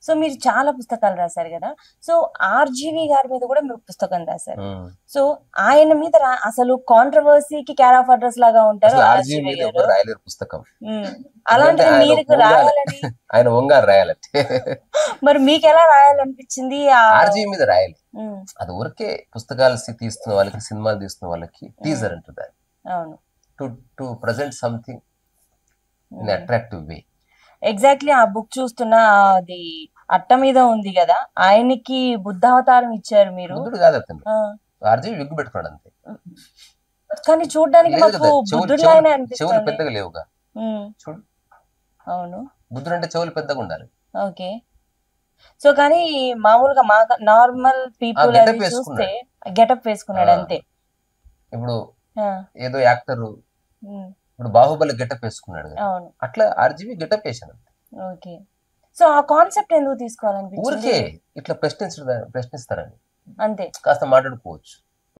So మీరు చాలా పుస్తకాలు రాశారు కదా. సో ఆర్జీవి గారి మీద కూడా మీరు పుస్తకం రాశారు. సో ఆయన మీద అసలు కాంట్రవర్సీకి క్యార్ ఆఫ్ అడ్రస్ లాగా ఉంటారు ఆర్జీవి గారు. రాయలేరు పుస్తకం. అలాంటిది మీరు రాయాలని ఆయన వంగారు రాయాలంటే మరి మీకు ఎలా రాయాలనిపించింది? ఆర్జీవి మీద రాయాలి. అది ఊరికే పుస్తకాలు తీస్తున్న వాళ్ళకి, సినిమాలు తీస్తున్న వాళ్ళకి టీజర్ అంటుంది అది. అవును, to present something in attractive way. Exactly ఆ బుక్ చూస్తున్నా అది అట్ట మీద ఉంది కదా, ఆయనకి బుద్ధావతారం ఇచ్చారు మీరు. బుద్ధుడు కాదు అతను, ఆర్జీవి విగ్గు పెట్టుకున్నాడు అంతే. కానీ చూడడానికి మాకు బుద్ధుడిలానే అనిపిస్తుంది. చెవులు పెద్దగా లేవుగా చూడు. అవును, బుద్ధుడు అంటే చెవులు పెద్దగా ఉండాలి. ఓకే. సో కానీ మామూలుగా మా నార్మల్ పీపుల్ చూస్తే గెటప్ వేసుకున్నాడు అంతే. ఇప్పుడు ఏదో యాక్టర్ ఇప్పుడు బాహుబలి గెటప్ వేసుకున్నాడు, అట్లా ఆర్జీవి గెటప్ వేసాను. ఓకే. సో ఆ కాన్సెప్ట్ ఎందుకు తీసుకోవాలనిపించింది? ఊరికే ఇట్లా ప్రశ్నిస్తారని అంతే, కాస్త మాట్లాడుకోవచ్చు.